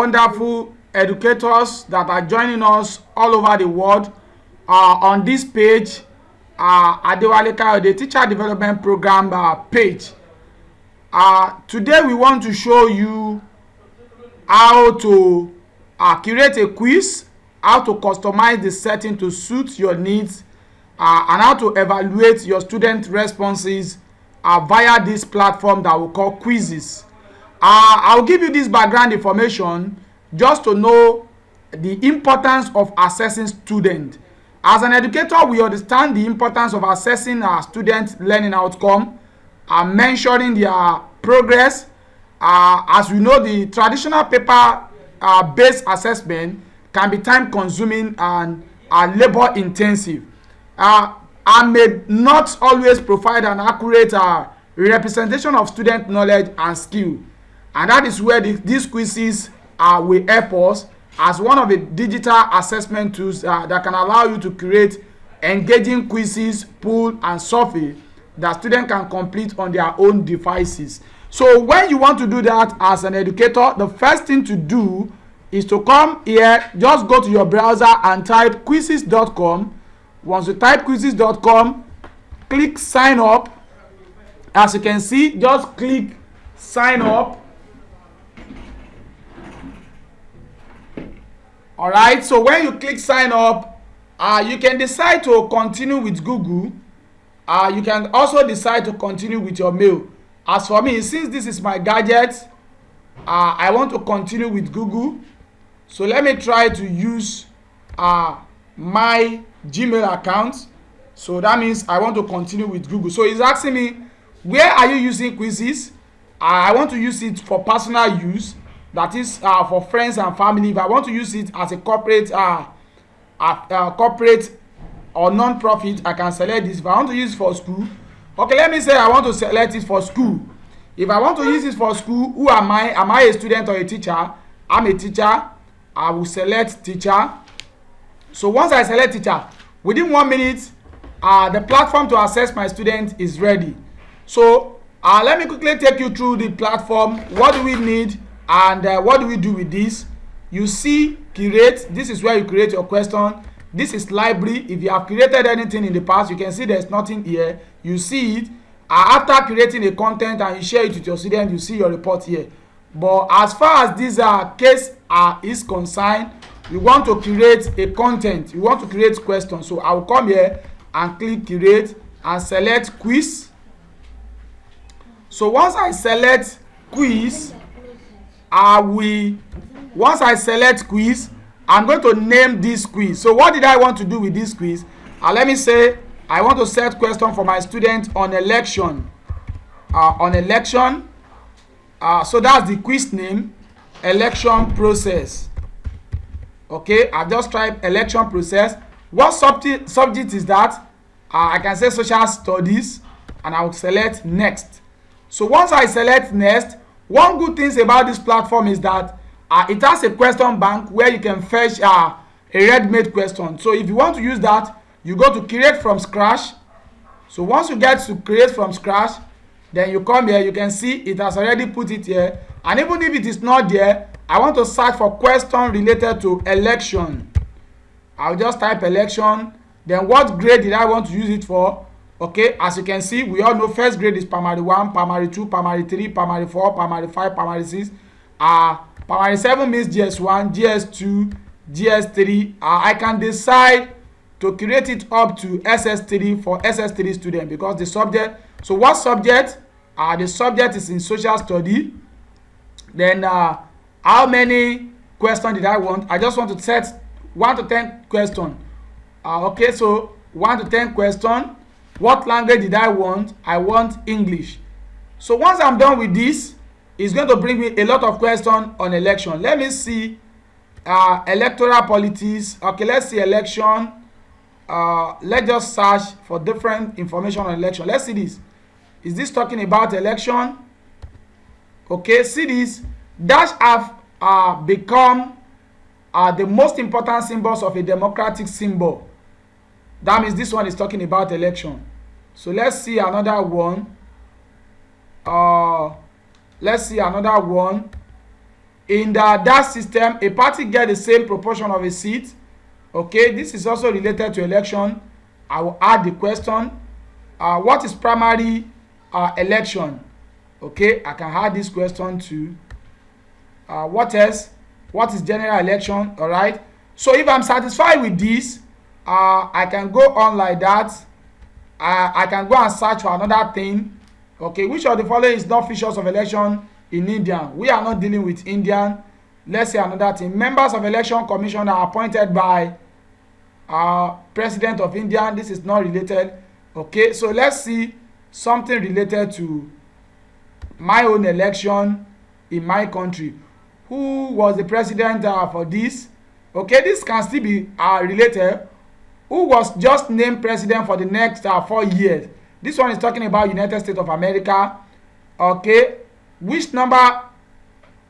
wonderful educators that are joining us all over the world on this page, Adewale Kayode Teacher Development Program page. Today we want to show you how to create a quiz, how to customize the setting to suit your needs, and how to evaluate your student responses via this platform that we call Quizizz. I'll give you this background information just to know the importance of assessing students. As an educator, we understand the importance of assessing our students' learning outcome and mentioning their progress. As we know, the traditional paper-based assessment can be time-consuming and labor-intensive. And may not always provide an accurate representation of student knowledge and skill. And that is where these quizzes will help us as one of the digital assessment tools that can allow you to create engaging quizzes, pool, and survey that students can complete on their own devices. So when you want to do that as an educator, the first thing to do is to come here, just go to your browser and type quizizz.com. Once you type quizizz.com, click sign up. As you can see, just click sign up. All right, so when you click sign up, you can decide to continue with Google. You can also decide to continue with your mail. As for me, since this is my gadget, I want to continue with Google. So let me try to use my Gmail account. So that means I want to continue with Google. So it's asking me, where are you using Quizizz? I want to use it for personal use. That is for friends and family. If I want to use it as a corporate corporate or non-profit, I can select this. If I want to use it for school, okay, let me say I want to select it for school. If I want to use it for school, who am I? Am I a student or a teacher? I'm a teacher. I will select teacher. So once I select teacher, within 1 minute, the platform to assess my student is ready. So let me quickly take you through the platform. What do we need? And what do we do with this? You see create. This is where you create your question. This is library. If you have created anything in the past, you can see there's nothing here. You see it. After creating a content and you share it with your student, you see your report here. But as far as this case is concerned, you want to create a content. You want to create questions. So I will come here and click create and select quiz. So once I select quiz, once I select quiz, I'm going to name this quiz. So what did I want to do with this quiz? Let me say I want to set question for my student on election. So that's the quiz name, election process. Okay, I just type election process. What subject is that? I can say social studies, and I will select next. So once I select next, one good thing about this platform is that it has a question bank where you can fetch a ready-made question. So if you want to use that, you go to create from scratch. So once you get to create from scratch, then you come here, you can see it has already put it here. And even if it is not there, I want to search for question related to election. I'll just type election. Then what grade did I want to use it for? Okay, as you can see, we all know first grade is primary 1, primary 2, primary 3, primary 4, primary 5, primary 6. Primary 7 means GS1, GS2, GS3. I can decide to create it up to SS3 for SS3 student because the subject. So what subject? The subject is in social study. Then how many questions did I want? I just want to set 1 to 10 question. Okay, so 1 to 10 question. What language did I want? I want English. So once I'm done with this, it's going to bring me a lot of questions on election. Let me see electoral politics. Okay, let's see election. Let's just search for different information on election. Let's see this. Is this talking about election? Okay, see this. Dash have become the most important symbols of a democratic symbol. That means this one is talking about election. So let's see another one. Let's see another one. in that system, a party get the same proportion of a seat. Okay, this is also related to election. I will add the question. What is primary election? Okay, I can add this question too. What else? What is general election? All right. So if I'm satisfied with this, I can go on like that. I can go and search for another thing. Okay, which of the following is not features of election in India? We are not dealing with Indian. Let's say another thing. Members of election commission are appointed by president of India. This is not related. Okay, so let's see something related to my own election in my country. Who was the president for this? Okay, this can still be related. Who was just named president for the next 4 years? This one is talking about United States of America. Okay, which number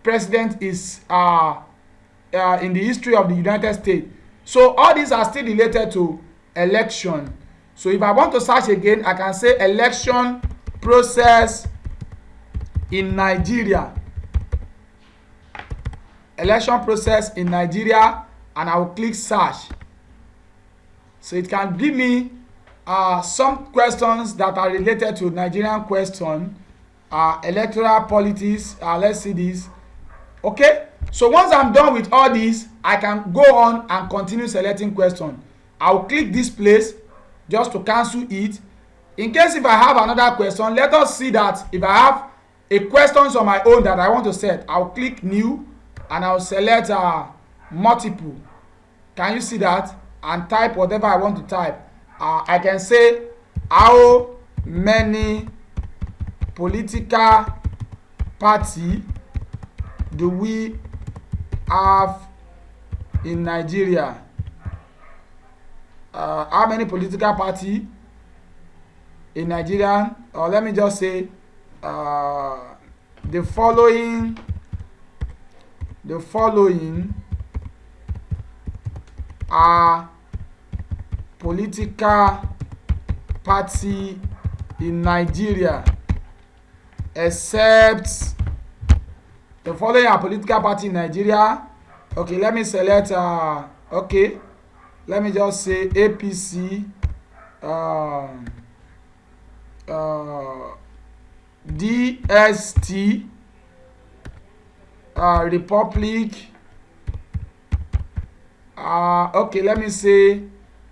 president is in the history of the United States? So all these are still related to election. So if I want to search again, I can say election process in Nigeria. Election process in Nigeria, and I will click search. So it can give me some questions that are related to Nigerian question, electoral politics. Let's see this. Okay, so once I'm done with all this, I can go on and continue selecting question. I'll click this place just to cancel it. In case if I have another question, let us see that if I have a questions on my own that I want to set, I'll click new and I'll select multiple. Can you see that? And type whatever I want to type. I can say how many political party do we have in Nigeria? How many political party in Nigeria? Or let me just say the following are political party in Nigeria, except the following are political party in Nigeria. Okay, let me select okay, let me just say APC, DST, Republic, okay, let me say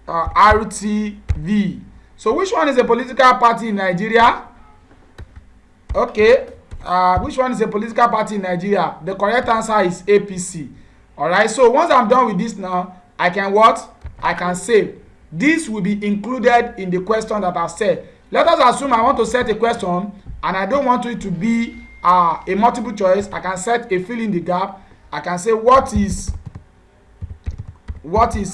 RTV. So which one is a political party in Nigeria? Okay, which one is a political party in Nigeria? The correct answer is APC. All right, so once I'm done with this now, I can what? I can save. This will be included in the question that I've said. Let us assume I want to set a question and I don't want it to be a multiple choice. I can set a fill in the gap. I can say what is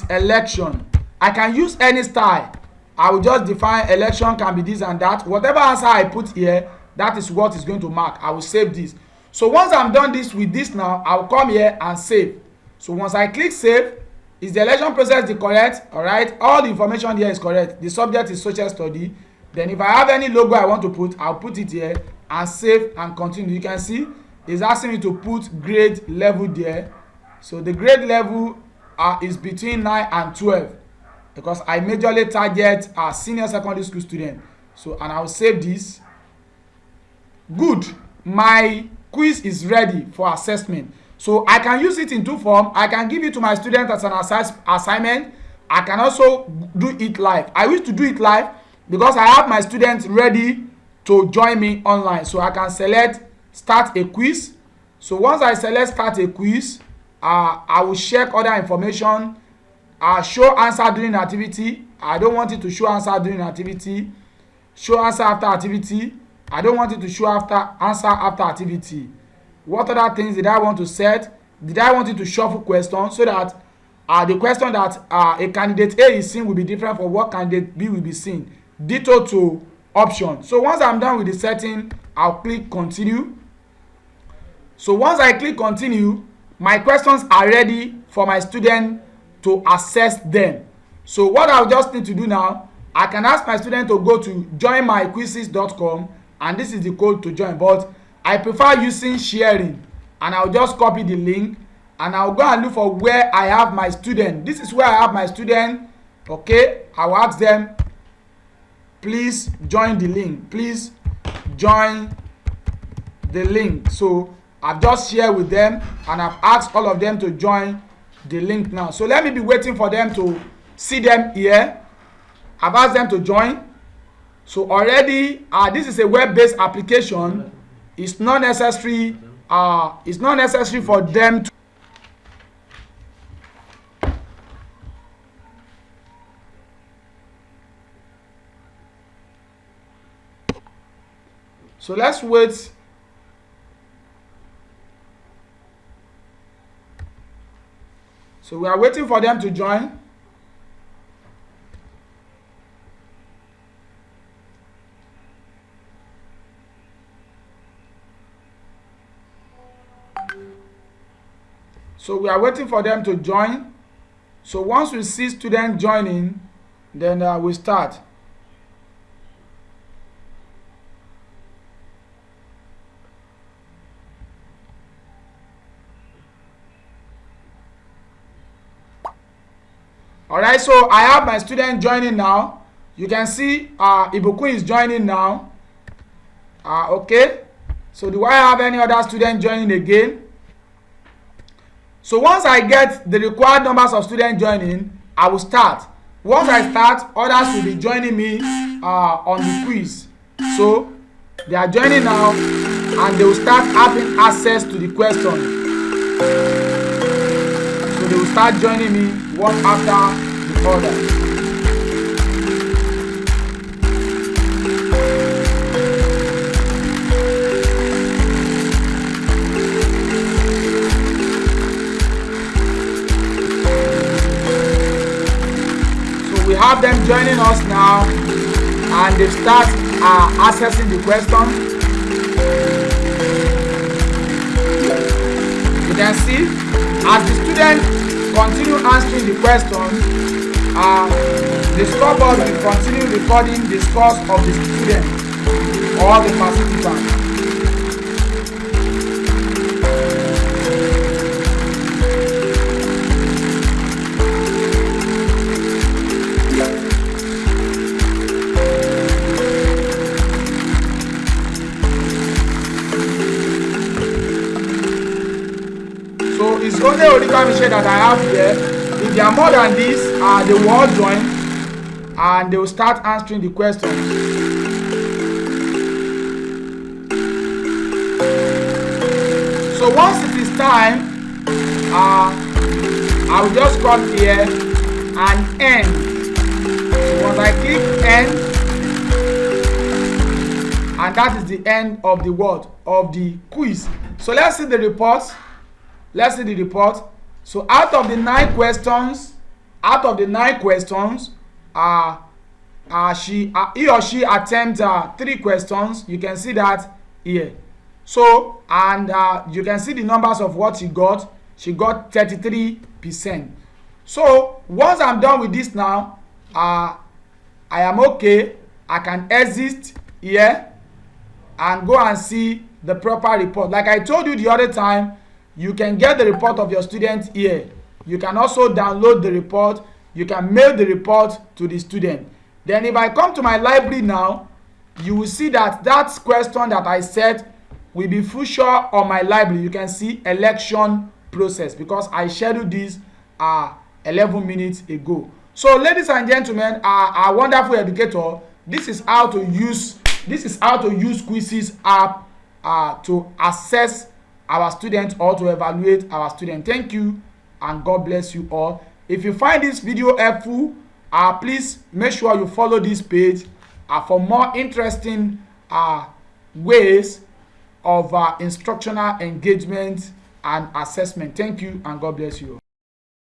election. I can use any style. I will just define election can be this and that. Whatever answer I put here, that is what is going to mark. I will save this. So once I'm done this with this now, I will come here and save. So once I click save, is the election process the correct? All right, all the information here is correct. The subject is social study. Then if I have any logo I want to put, I'll put it here and save and continue. You can see it's asking me to put grade level there. So the grade level is between 9 and 12 because I majorly target senior secondary school student. So and I'll save this. Good, my quiz is ready for assessment. So I can use it in two forms. I can give it to my student as an assignment. I can also do it live. I wish to do it live because I have my students ready to join me online. So I can select start a quiz. So once I select start a quiz, I will check other information. Show answer during activity. I don't want it to show answer during activity. Show answer after activity. I don't want it to show answer after activity. What other things did I want to set? Did I want it to shuffle questions so that the question that a candidate A is seeing will be different from what candidate B will be seeing? Ditto to option. So once I'm done with the setting, I'll click continue. So once I click continue, my questions are ready for my student to assess them. So what I'll just need to do now, I can ask my student to go to joinmyquizizz.com and this is the code to join, but I prefer using sharing. and I'll just copy the link, and I'll go and look for where I have my student. This is where I have my student. Okay, I'll ask them, please join the link, please join the link. So I've just shared with them, and I've asked all of them to join the link now. So let me be waiting for them to see them here. I've asked them to join. So already this is a web-based application. It's not necessary for them to. So let's wait. So we are waiting for them to join. So we are waiting for them to join. So once we see students joining, then we start. Alright, so I have my student joining now. You can see Ibukun is joining now. Okay, so do I have any other student joining again? So once I get the required numbers of students joining, I will start. Once I start, others will be joining me on the quiz. So they are joining now, and they will start having access to the question. So they will start joining me one after the other. We have them joining us now, and they start accessing the question. You can see as the students continue answering the question, the scoreboard will continue recording the scores of the student or the participant. It's only Oliver Michelle that I have here. If there are more than this, they will all join and they will start answering the questions. So once it is time, I will just come here and end. So once I click end, and that is the end of the word of the quiz. So let's see the reports. Let's see the report. So out of the 9 questions, he or she attempted 3 questions. You can see that here. So and you can see the numbers of what she got. She got 33%. So once I'm done with this now, I am okay. I can exit here and go and see the proper report. Like I told you the other time, you can get the report of your student here. You can also download the report. You can mail the report to the student. Then if I come to my library now, you will see that that question that I said will be featured on my library. You can see election process because I scheduled this 11 minutes ago. So ladies and gentlemen, our wonderful educator, this is how to use Quizizz app to assess our students or to evaluate our students. Thank you and God bless you all. If you find this video helpful, please make sure you follow this page for more interesting ways of instructional engagement and assessment. Thank you and God bless you all.